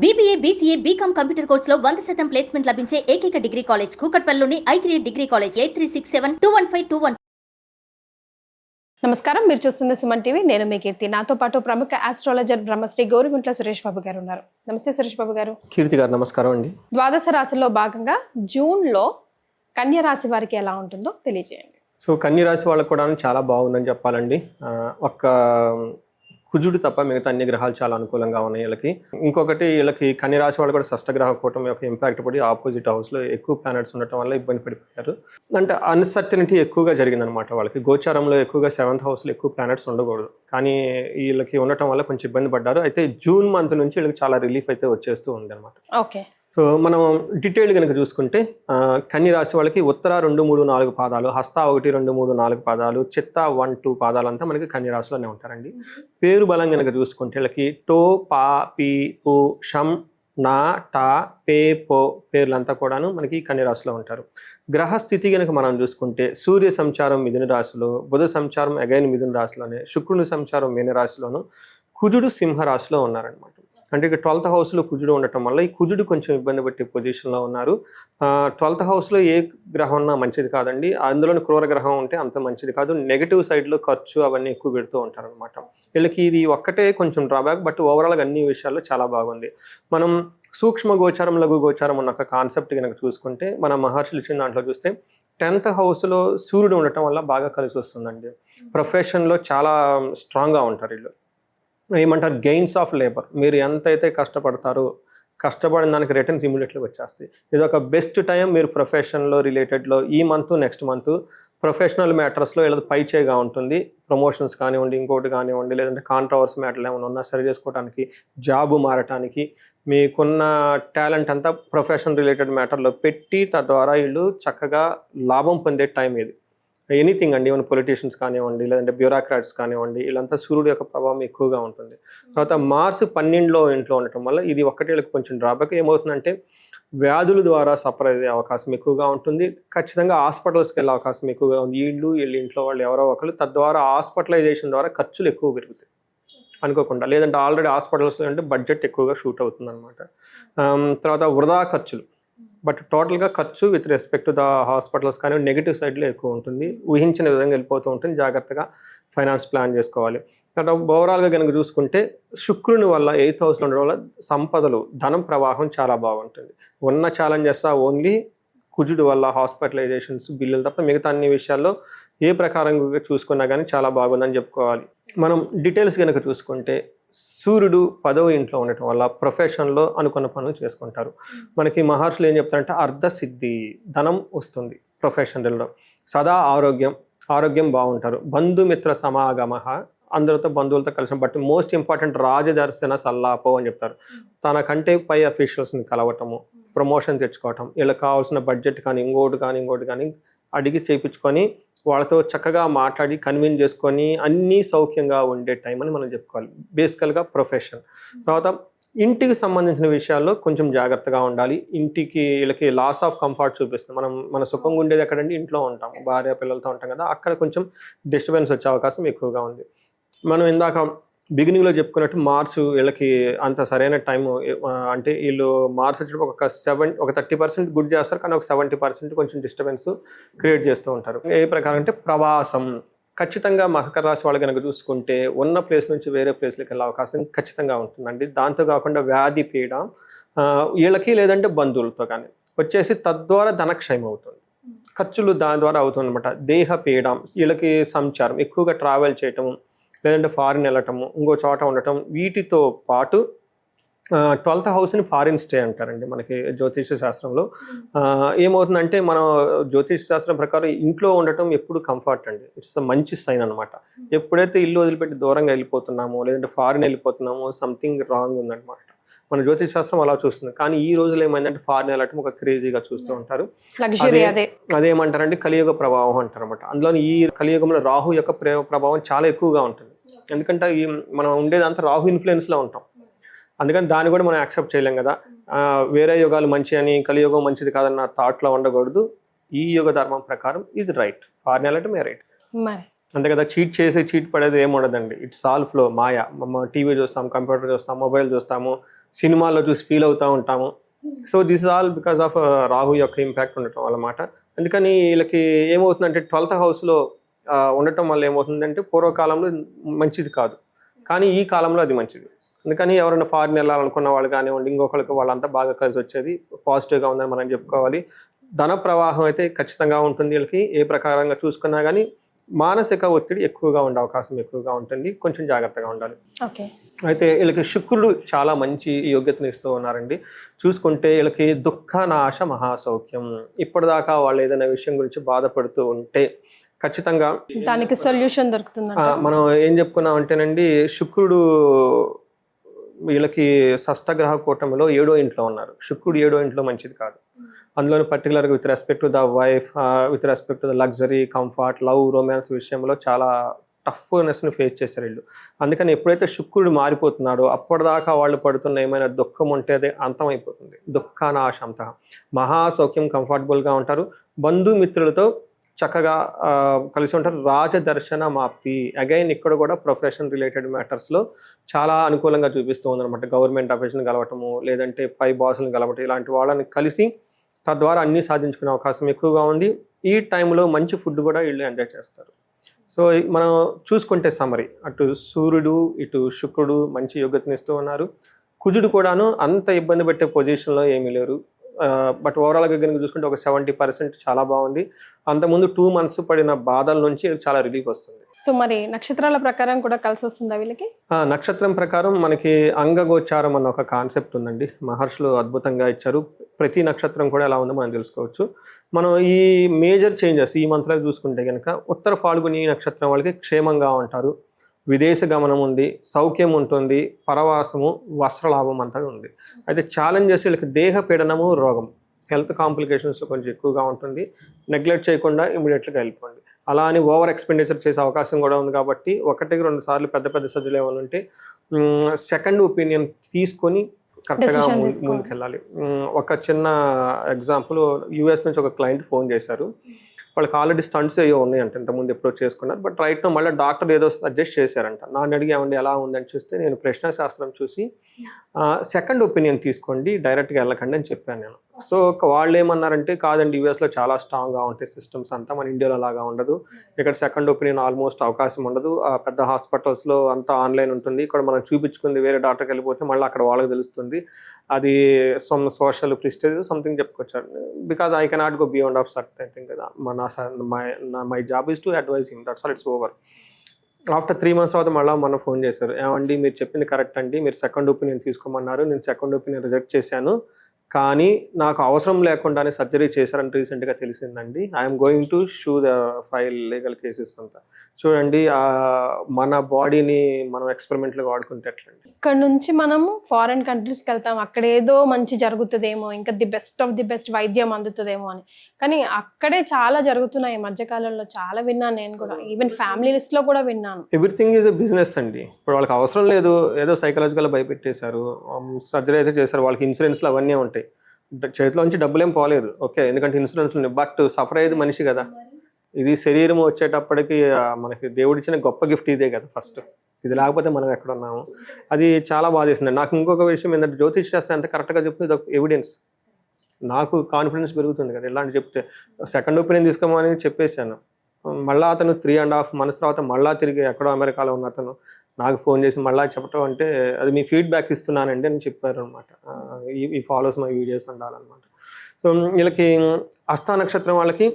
BBA, BCA, BCom computer కోర్సులో 100% placement లభించే ఏకైక డిగ్రీ కాలేజ్ కూకట్పల్లిలోని i3 డిగ్రీ కాలేజ్ 8367215215. నమస్కారం, మీరు చూస్తుంది సుమన్ టీవీ. నేను మీ కీర్తి. నాతో పాటు ప్రముఖ ఆస్ట్రాలజర్ బ్రహ్మశ్రీ గౌరిగుంట్ల సురేష్ బాబు గారు ఉన్నారు. నమస్తే సురేష్ బాబు గారు. కీర్తి గారు నమస్కారం అండి. ద్వాదశ రాశిలో భాగంగా జూన్లో కన్య రాశి వారికి ఎలా ఉంటుందో తెలియజేయండి. సో కన్య రాశి వాళ్ళకు కూడా చాలా బాగుందని చెప్పాలండి. ఒక్క కుజుడు తప్ప మిగతా అన్ని గ్రహాలు చాలా అనుకూలంగా ఉన్నాయి వీళ్ళకి. ఇంకొకటి వీళ్ళకి కన్య రాశి వాళ్ళు కూడా షష్టగ్రహ కూటమి యొక్క ఇంపాక్ట్ పడి ఆపోజిట్ హౌస్లో ఎక్కువ ప్లానెట్స్ ఉండటం వల్ల ఇబ్బంది పడిపోయారు. అంటే అన్సర్టనిటీ ఎక్కువగా జరిగిందనమాట వాళ్ళకి. గోచారంలో ఎక్కువగా 7th హౌస్లో ఎక్కువ ప్లానెట్స్ ఉండకూడదు, కానీ వీళ్ళకి ఉండటం వల్ల కొంచెం ఇబ్బంది పడ్డారు. అయితే జూన్ మంత్ నుంచి వీళ్ళకి చాలా రిలీఫ్ అయితే వచ్చేస్తూ ఉంది అనమాట. ఓకే, సో మనం డీటెయిల్ కనుక చూసుకుంటే కన్య రాశి వాళ్ళకి ఉత్తర 2, 3, 4 పాదాలు, హస్త 1, 2, 3, 4 పాదాలు, చిత్త 1, 2 పాదాలు అంతా మనకి కన్య రాశిలోనే ఉంటారండి. పేరు బలం కనుక చూసుకుంటే వీళ్ళకి టో, పా, పీ, పు, షం, నా, టా, పే, పో పేర్లంతా కూడాను మనకి కన్య రాశిలో ఉంటారు. గ్రహస్థితి కనుక మనం చూసుకుంటే సూర్య సంచారం మిథున రాశిలో, బుధ సంచారం అగైన్ మిథున రాశిలోనే, శుక్రుని సంచారం మీన రాశిలోను, కుజుడు సింహ రాశిలో ఉన్నారనమాట. అంటే ఇక 12th హౌస్లో కుజుడు ఉండటం వల్ల ఈ కుజుడు కొంచెం ఇబ్బంది పెట్టే పొజిషన్లో ఉన్నారు. 12th హౌస్లో ఏ గ్రహం ఉన్నా మంచిది కాదండి. అందులోని క్రూర గ్రహం ఉంటే అంత మంచిది కాదు. నెగిటివ్ సైడ్లో ఖర్చు అవన్నీ ఎక్కువ పెడుతూ ఉంటారు అనమాట. వీళ్ళకి ఇది ఒక్కటే కొంచెం డ్రాబ్యాక్, బట్ ఓవరాల్గా అన్ని విషయాల్లో చాలా బాగుంది. మనం సూక్ష్మ గోచారం, లఘు గోచారం ఉన్న ఒక కాన్సెప్ట్ కనుక చూసుకుంటే మన మహర్షులు ఇచ్చిన దాంట్లో చూస్తే 10th హౌస్లో సూర్యుడు ఉండటం వల్ల బాగా కలిసి వస్తుందండి. ప్రొఫెషన్లో చాలా స్ట్రాంగ్గా ఉంటారు వీళ్ళు. ఏమంటారు, గెయిన్స్ ఆఫ్ లేబర్. మీరు ఎంతైతే కష్టపడతారో కష్టపడిన దానికి రిటర్న్స్ ఇమీడియట్గా వచ్చేస్తాయి. ఇది ఒక బెస్ట్ టైం. మీరు ప్రొఫెషన్లో రిలేటెడ్లో ఈ మంత్, నెక్స్ట్ మంత్ ప్రొఫెషనల్ మ్యాటర్స్లో ఇలా పై చేగా ఉంటుంది. ప్రమోషన్స్ కానివ్వండి, ఇంకోటి కానివ్వండి, లేదంటే కాంట్రవర్సీ మ్యాటర్లు ఏమైనా ఉన్నా సరి చేసుకోవడానికి, జాబు మారటానికి, మీకున్న టాలెంట్ అంతా ప్రొఫెషన్ రిలేటెడ్ మ్యాటర్లో పెట్టి తద్వారా వీళ్ళు చక్కగా లాభం పొందే టైం ఇది. ఎనీథింగ్ అండి, ఈవెన్ పొలిటీషియన్స్ కానివ్వండి, లేదంటే బ్యూరోక్రాట్స్ కానివ్వండి, వీళ్ళంతా సూర్యుడు యొక్క ప్రభావం ఎక్కువగా ఉంటుంది. తర్వాత మార్స్ 12వ ఇంట్లో ఉండటం వల్ల ఇది ఒక్కటి వీళ్ళకి కొంచెం డ్రాబ్యాక్. ఏమవుతుందంటే వ్యాధుల ద్వారా సఫర్ అయ్యే అవకాశం ఎక్కువగా ఉంటుంది. ఖచ్చితంగా హాస్పిటల్స్కి వెళ్ళే అవకాశం ఎక్కువగా ఉంది. వీళ్ళ ఇంట్లో వాళ్ళు ఎవరో ఒకరు, తద్వారా హాస్పిటలైజేషన్ ద్వారా ఖర్చులు ఎక్కువ పెరుగుతాయి అనుకోకుండా. లేదంటే ఆల్రెడీ హాస్పిటల్స్ అంటే బడ్జెట్ ఎక్కువగా షూట్ అవుతుంది అనమాట. తర్వాత వృధా ఖర్చులు, బట్ టోటల్గా ఖర్చు with respect to the hospitals కానీ నెగిటివ్ సైడ్లో ఎక్కువ ఉంటుంది. ఊహించిన విధంగా వెళ్ళిపోతూ ఉంటుంది. జాగ్రత్తగా ఫైనాన్స్ ప్లాన్ చేసుకోవాలి. తర్వాత ఓవరాల్గా కనుక చూసుకుంటే శుక్రుని వల్ల 8th హౌస్లో ఉండడం వల్ల సంపదలు, ధనం ప్రవాహం చాలా బాగుంటుంది. ఉన్న ఛాలెంజెస్ ఓన్లీ కుజుడు వల్ల హాస్పిటలైజేషన్స్, బిల్లులు తప్ప మిగతా అన్ని విషయాల్లో ఏ ప్రకారంగా చూసుకున్నా కానీ చాలా బాగుందని చెప్పుకోవాలి. మనం డీటెయిల్స్ కనుక చూసుకుంటే సూర్యుడు 10వ ఇంట్లో ఉండటం వల్ల ప్రొఫెషన్లో అనుకున్న పనులు చేసుకుంటారు. మనకి మహర్షులు ఏం చెప్తారంటే అర్ధసిద్ధి, ధనం వస్తుంది ప్రొఫెషనల్లో. సదా ఆరోగ్యం బాగుంటారు. బంధుమిత్ర సమాగమ, అందరితో బంధువులతో కలిసి, బట్ మోస్ట్ ఇంపార్టెంట్ రాజదర్శన సల్లాపో అని చెప్తారు. తనకంటే పై అఫీషియల్స్ని కలవటము, ప్రమోషన్ తెచ్చుకోవటం, వీళ్ళకి కావాల్సిన బడ్జెట్ కానీ ఇంకోటి కానీ అడిగి చేయించుకొని వాళ్ళతో చక్కగా మాట్లాడి కన్విన్స్ చేసుకొని అన్నీ సౌఖ్యంగా ఉండే టైం అని మనం చెప్పుకోవాలి. బేసికల్గా ప్రొఫెషన్. తర్వాత ఇంటికి సంబంధించిన విషయాల్లో కొంచెం జాగ్రత్తగా ఉండాలి. ఇంటికి వీళ్ళకి లాస్ ఆఫ్ కంఫర్ట్ చూపిస్తుంది. మన సుఖంగా ఉండేది ఎక్కడంటే ఇంట్లో ఉంటాం, భార్య పిల్లలతో ఉంటాం కదా, అక్కడ కొంచెం డిస్టర్బెన్స్ వచ్చే అవకాశం ఎక్కువగా ఉంది. మనం ఇందాక బిగినింగ్లో చెప్పుకున్నట్టు మార్చ్ వీళ్ళకి అంత సరైన టైము. అంటే వీళ్ళు మార్చ్ వచ్చేటప్పుడు ఒక 30% గుడ్ చేస్తారు, కానీ ఒక 70% కొంచెం డిస్టర్బెన్స్ క్రియేట్ చేస్తూ ఉంటారు. ఏ ప్రకారం అంటే ప్రవాసం. ఖచ్చితంగా మకర రాశి వాళ్ళు కనుక చూసుకుంటే ఉన్న ప్లేస్ నుంచి వేరే ప్లేస్లోకి వెళ్ళే అవకాశం ఖచ్చితంగా ఉంటుందండి. దాంతో కాకుండా వ్యాధి పీడ వీళ్ళకి, లేదంటే బంధువులతో కానీ వచ్చేసి తద్వారా ధనక్షయం అవుతుంది. ఖర్చులు దాని ద్వారా అవుతుంది అనమాట. దేహ పీడ, వీళ్ళకి సంచారం ఎక్కువగా ట్రావెల్ చేయటము, లేదంటే ఫారిన్ వెళ్ళటము, ఇంకో చోట ఉండటం, వీటితో పాటు 12th హౌస్ని ఫారిన్ స్టే అంటారండి మనకి జ్యోతిష శాస్త్రంలో. ఏమవుతుందంటే మనం జ్యోతిష శాస్త్రం ప్రకారం ఇంట్లో ఉండటం ఎప్పుడు కంఫర్ట్ అండి. ఇట్స్ మంచి సైన్ అనమాట. ఎప్పుడైతే ఇల్లు వదిలిపెట్టి దూరంగా వెళ్ళిపోతున్నామో, లేదంటే ఫారిన్ వెళ్ళిపోతున్నామో, సంథింగ్ రాంగ్ ఉందన్నమాట. మన జ్యోతిష శాస్త్రం అలా చూస్తుంది. కానీ ఈ రోజులు ఏమైందంటే ఫారిన్ వెళ్ళటం ఒక క్రేజీగా చూస్తూ ఉంటారు. అదేమంటారంటే కలియుగ ప్రభావం అంటారు అనమాట. అందులో ఈ కలియుగంలో రాహు యొక్క ప్రభావం చాలా ఎక్కువగా ఉంటుంది. ఎందుకంటే మనం ఉండేదంతా రాహు ఇన్ఫ్లుయెన్స్లో ఉంటాం. అందుకని దాన్ని కూడా మనం యాక్సెప్ట్ చేయలేం కదా. వేరే యుగాలు మంచి అని, కలియుగం మంచిది కాదన్న థాట్లో ఉండకూడదు. ఈ యుగ ధర్మం ప్రకారం ఇది రైట్. Foreign వెళ్ళటమే right. మరి అంతే కదా, చీట్ పడేది ఏమి ఉండదండి. It's all flow, Maya. TV చూస్తాం, కంప్యూటర్ చూస్తాం, మొబైల్ చూస్తాము, సినిమాల్లో చూసి ఫీల్ అవుతూ ఉంటాము. So this is all because of Rahu యొక్క ఇంపాక్ట్ ఉండటం అన్నమాట. అందుకని వీళ్ళకి ఏమవుతుందంటే 12th హౌస్లో ఉండటం వల్ల ఏమవుతుందంటే పూర్వకాలంలో మంచిది కాదు, కానీ ఈ కాలంలో అది మంచిది. అందుకని ఎవరైనా ఫారిన్ వెళ్ళాలనుకున్న వాళ్ళు కానివ్వండి, ఇంకొకరికి వాళ్ళంతా బాగా కలిసి వచ్చేది, పాజిటివ్గా ఉందని మనం చెప్పుకోవాలి. ధన ప్రవాహం అయితే ఖచ్చితంగా ఉంటుంది వీళ్ళకి. ఏ ప్రకారంగా చూసుకున్నా కానీ మానసిక ఒత్తిడి ఎక్కువగా ఉండే అవకాశం ఎక్కువగా ఉంటుంది, కొంచెం జాగ్రత్తగా ఉండాలి. ఓకే. అయితే వీళ్ళకి శుక్రుడు చాలా మంచి యోగ్యతను ఇస్తూ ఉన్నారండి. చూసుకుంటే వీళ్ళకి దుఃఖనాశ మహాసౌఖ్యం. ఇప్పటిదాకా వాళ్ళు ఏదైనా విషయం గురించి బాధపడుతూ ఉంటే ఖచ్చితంగా దానికి సొల్యూషన్ దొరుకుతుంది. మనం ఏం చెప్పుకున్నాం అంటేనండి, శుక్రుడు వీళ్ళకి షష్టగ్రహ కూటమిలో 7వ ఇంట్లో ఉన్నారు. శుక్రుడు 7వ ఇంట్లో మంచిది కాదు. అందులో పర్టికులర్గా with respect to the wife, with respect to the luxury, comfort, love, romance విషయంలో చాలా టఫ్నెస్ని ఫేస్ చేశారు వీళ్ళు. అందుకని ఎప్పుడైతే శుక్రుడు మారిపోతున్నాడో అప్పటిదాకా వాళ్ళు పడుతున్న ఏమైనా దుఃఖం ఉంటే అది అంతమైపోతుంది. దుఃఖానాశంత మహాసౌఖ్యం, కంఫర్టబుల్గా ఉంటారు. బంధుమిత్రులతో చక్కగా కలిసి ఉంటారు. రాజదర్శన మాప్తి, అగైన్ ఇక్కడ కూడా ప్రొఫెషన్ రిలేటెడ్ మ్యాటర్స్లో చాలా అనుకూలంగా చూపిస్తూ ఉందన్నమాట. గవర్నమెంట్ ఆఫీస్ని కలవటము, లేదంటే పై బాసులను కలవటం, ఇలాంటి వాళ్ళని కలిసి తద్వారా అన్నీ సాధించుకునే అవకాశం ఎక్కువగా ఉంది. ఈ టైంలో మంచి ఫుడ్ కూడా వీళ్ళు ఎంజాయ్ చేస్తారు. సో మనం చూసుకుంటే సమరీ, అటు సూర్యుడు ఇటు శుక్రుడు మంచి యోగ్యతనిస్తూ ఉన్నారు. కుజుడు కూడాను అంత ఇబ్బంది పెట్టే పొజిషన్లో ఏమీ లేరు. బట్ ఓవరాల్గా కనుక చూసుకుంటే ఒక 70% చాలా బాగుంది. అంతకుముందు 2 months పడిన బాధల నుంచి చాలా రిలీఫ్ వస్తుంది. సో మరి నక్షత్రాల ప్రకారం కూడా కలిసి వస్తుందా వీళ్ళకి? నక్షత్రం ప్రకారం మనకి అంగగోచారం అన్న ఒక కాన్సెప్ట్ ఉందండి. మహర్షులు అద్భుతంగా ఇచ్చారు. ప్రతి నక్షత్రం కూడా ఎలా ఉందో మనం తెలుసుకోవచ్చు. మనం ఈ మేజర్ చేంజెస్ ఈ మంత్లో చూసుకుంటే కనుక ఉత్తర ఫాల్గుని నక్షత్రం వాళ్ళకి క్షేమంగా ఉంటారు, విదేశ గమనం ఉంది, సౌఖ్యం ఉంటుంది, పరవాసము, వస్త్రలాభం అంతా ఉంది. అయితే ఛాలెంజెస్ వీళ్ళకి దేహ పీడనము, రోగం, హెల్త్ కాంప్లికేషన్స్లో కొంచెం ఎక్కువగా ఉంటుంది. నెగ్లెక్ట్ చేయకుండా ఇమీడియట్గా వెళ్ళిపోండి. అలా అని ఓవర్ ఎక్స్పెండిచర్ చేసే అవకాశం కూడా ఉంది. కాబట్టి 1-2 సార్లు పెద్ద పెద్ద సర్జరీలు ఏమైనా ఉంటే సెకండ్ ఒపీనియన్ తీసుకొని కరెక్ట్గా ముందుకు వెళ్ళాలి. ఒక చిన్న ఎగ్జాంపుల్, యూఎస్ నుంచి ఒక క్లయింట్ ఫోన్ చేశారు. వాళ్ళకి ఆల్రెడీ స్టంట్స్ ఏవో ఉన్నాయంట, ఇంతకుముందు ఎప్పుడో చేసుకున్నారు. బట్ రైట్ నో మళ్ళీ డాక్టర్ ఏదో సజెస్ట్ చేశారంట. నన్ను అడిగామండి ఎలా ఉందని చూస్తే నేను ప్రశ్నాశాస్త్రం చూసి సెకండ్ ఒపీనియన్ తీసుకోండి, డైరెక్ట్గా వెళ్ళకండి అని చెప్పాను నేను. సో వాళ్ళు ఏమన్నారంటే, కాదండి యూఎస్లో చాలా స్ట్రాంగ్గా ఉంటాయి సిస్టమ్స్ అంతా, మన ఇండియాలో అలాగా ఉండదు, ఇక్కడ సెకండ్ ఒపీనియన్ ఆల్మోస్ట్ అవకాశం ఉండదు, పెద్ద హాస్పిటల్స్లో అంతా ఆన్లైన్ ఉంటుంది, ఇక్కడ మనం చూపించుకుంది వేరే డాక్టర్కి వెళ్ళిపోతే మళ్ళీ అక్కడ వాళ్ళకి తెలుస్తుంది, అది సమ్ సోషల్ ప్రిస్టేజ్ సంథింగ్ చెప్పుకొచ్చారు. Because I cannot go beyond of certain thing కదా. My job is to advise him, that's all, it's over. After 3 months తర్వాత మళ్ళీ మొన్న ఫోన్ చేశారు, ఏమండి మీరు చెప్పింది కరెక్ట్ అండి, మీరు సెకండ్ ఒపీనియన్ తీసుకోమన్నారు, నేను సెకండ్ ఒపీనియన్ రిజెక్ట్ చేశాను, కానీ నాకు అవసరం లేకుండానే సర్జరీ చేశారని రీసెంట్గా తెలిసిందండి. I'm going to shoe the file legal cases అంతా. చూడండి, మన బాడీని మనం ఎక్స్పెరిమెంట్లో వాడుకుంటే ఎట్లండి. ఇక్కడ నుంచి మనము ఫారెన్ కంట్రీస్కి వెళ్తాం, అక్కడ ఏదో మంచి జరుగుతుందేమో, ఇంకా the best of the best వైద్యం అందుతుందేమో అని, కానీ అక్కడే చాలా జరుగుతున్నాయి. ఈ మధ్యకాలంలో చాలా విన్నాను నేను కూడా, ఈవెన్ ఫ్యామిలీ లిస్ట్లో కూడా విన్నాను. ఎవ్రీథింగ్ ఈజ్ ఎ బిజినెస్ అండి. ఇప్పుడు వాళ్ళకి అవసరం లేదు, ఏదో సైకలాజికల్గా భయపెట్టేశారు, సర్జరీ అయితే చేశారు, వాళ్ళకి ఇన్సూరెన్స్లు అవన్నీ ఉంటాయి, చేతిలోంచి డబ్బులేం పోలేదు, ఓకే, ఎందుకంటే ఇన్సూరెన్స్ ఉంది. బట్ సఫర్ అయ్యేది మనిషి కదా. ఇది శరీరం వచ్చేటప్పటికి మనకి దేవుడిచ్చిన గొప్ప గిఫ్ట్ ఇదే కదా ఫస్ట్. ఇది లేకపోతే మనం ఎక్కడ ఉన్నాము, అది చాలా బాధేసింది. నాకు ఇంకొక విషయం ఏంటంటే, జ్యోతిష్ శాస్త్రం ఎంత కరెక్ట్గా చెప్తుంది, ఇది ఎవిడెన్స్, నాకు కాన్ఫిడెన్స్ పెరుగుతుంది కదా ఇలాంటి చెప్తే. సెకండ్ ఒపీనియన్ తీసుకోమని చెప్పేశాను. మళ్ళీ అతను 3.5 months తర్వాత మళ్ళీ తిరిగి ఎక్కడో అమెరికాలో ఉన్న అతను నాకు ఫోన్ చేసి మళ్ళీ చెప్పడం అంటే, అది మీ ఫీడ్బ్యాక్ ఇస్తున్నానండి అని చెప్పారు అనమాట. ఈ ఫాలోస్ మై వీడియోస్ ఉండాలన్నమాట. సో వీళ్ళకి హస్త నక్షత్రం వాళ్ళకి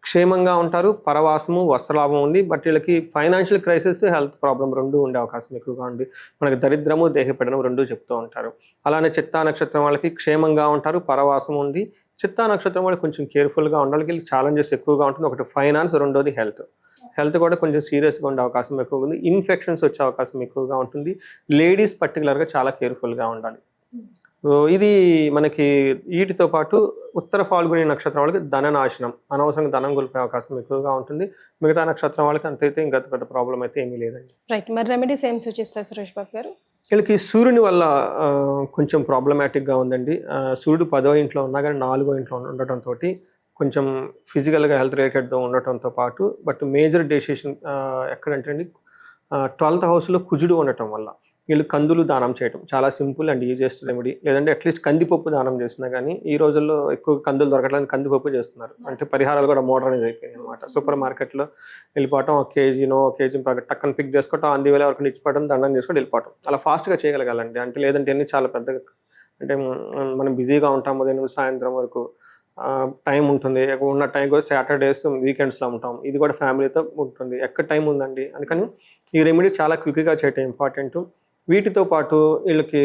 క్షేమంగా ఉంటారు, పరవాసము, వస్త్రలాభం ఉంది. బట్ వీళ్ళకి ఫైనాన్షియల్ క్రైసిస్, హెల్త్ ప్రాబ్లం రెండు ఉండే అవకాశం ఎక్కువగా ఉంది. మనకి దరిద్రము, దేహపీడనం రెండు చెప్తూ ఉంటారు. అలానే చిత్తా నక్షత్రం వాళ్ళకి క్షేమంగా ఉంటారు, పరవాసం ఉంది. చిత్తా నక్షత్రం వాళ్ళకి కొంచెం కేర్ఫుల్గా ఉండాలి, వీళ్ళకి ఛాలెంజెస్ ఎక్కువగా ఉంటుంది. ఒకటి ఫైనాన్స్, రెండోది హెల్త్ కూడా కొంచెం సీరియస్గా ఉండే అవకాశం ఎక్కువగా ఉంది. ఇన్ఫెక్షన్స్ వచ్చే అవకాశం ఎక్కువగా ఉంటుంది. లేడీస్ పర్టికులర్గా చాలా కేర్ఫుల్గా ఉండాలి. ఇది మనకి వీటితో పాటు ఉత్తర ఫాల్గుని నక్షత్రం వాళ్ళకి ధననాశనం, అనవసరంగా ధనం కోల్పోయే అవకాశం ఎక్కువగా ఉంటుంది. మిగతా నక్షత్రం వాళ్ళకి అంతైతే ఇంకా పెద్ద ప్రాబ్లం అయితే ఏమీ లేదండి. రైట్, మరి రెమెడీస్ ఏం సూచిస్తారు సురేష్ బాబు గారు? వీళ్ళకి సూర్యుని వల్ల కొంచెం ప్రాబ్లమాటిక్గా ఉందండి. సూర్యుడు 10వ ఇంట్లో ఉన్నా కానీ 4వ ఇంట్లో ఉండటంతో కొంచెం ఫిజికల్గా హెల్త్ రిలేటెడ్తో ఉండటంతో పాటు బట్ మేజర్ డెసిషన్ ఎక్కడంటే అండి 12th హౌస్లో కుజుడు ఉండటం వల్ల వీళ్ళు కందులు దానం చేయటం చాలా సింపుల్ అండ్ ఈజియెస్ట్ రెమెడీ. లేదంటే అట్లీస్ట్ కందిపప్పు దానం చేసినా కానీ ఈ రోజుల్లో ఎక్కువ కందులు దొరకడానికి కందిపప్పు చేస్తున్నారు. అంటే పరిహారాలు కూడా మోడర్నైజ్ అయిపోయాయి అనమాట. సూపర్ మార్కెట్లో వెళ్ళిపోవటం, ఒక కేజీ టక్కన పిక్ చేసుకోవటం, అంది వేల వరకు ఇచ్చిపోవడం, దండం చేసుకొని వెళ్ళిపోవటం. అలా ఫాస్ట్గా చేయగలగాలండి. అంటే లేదంటే అన్ని చాలా పెద్దగా, అంటే మనం బిజీగా ఉంటాము, ఉదయం నుంచి సాయంత్రం వరకు టైం ఉంటుంది. ఉన్న టైం కూడా సాటర్డేస్ వీకెండ్స్లో ఉంటాం. ఇది కూడా ఫ్యామిలీతో ఉంటుంది. ఎక్కడ టైం ఉందండి? అందుకని ఈ రెమెడీ చాలా క్విక్గా చేయటం ఇంపార్టెంట్. వీటితో పాటు వీళ్ళకి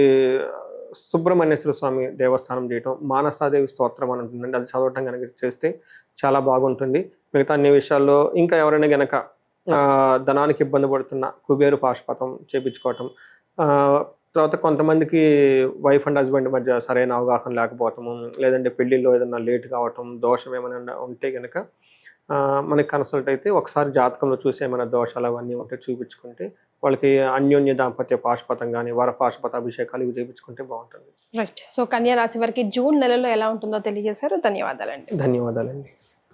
సుబ్రహ్మణ్యేశ్వర స్వామి దేవస్థానం చేయటం, మానసాదేవి స్తోత్రం అని ఉంటుందండి, అది చదవటం కనుక చేస్తే చాలా బాగుంటుంది. మిగతా అన్ని విషయాల్లో ఇంకా ఎవరైనా గనక ధనానికి ఇబ్బంది పడుతున్న కుబేరు పాశుపతం చేపించుకోవటం, తర్వాత కొంతమందికి వైఫ్ అండ్ హస్బెండ్ మధ్య సరైన అవగాహన లేకపోవటము, లేదంటే పెళ్ళిళ్ళు ఏదైనా లేట్ కావటం, దోషం ఏమైనా ఉంటే కనుక మనకి కన్సల్ట్ అయితే ఒకసారి జాతకంలో చూసి ఏమైనా దోషాలు అవన్నీ ఉంటే చూపించుకుంటే వాళ్ళకి అన్యోన్య దాంపత్య పాశుపతం కానీ వర పాశుపత అభిషేకాలు ఇవి చేయించుకుంటే బాగుంటుంది. రైట్. సో కన్యా రాశి వారికి జూన్ నెలలో ఎలా ఉంటుందో తెలియజేశారు. ధన్యవాదాలండి. ధన్యవాదాలండి.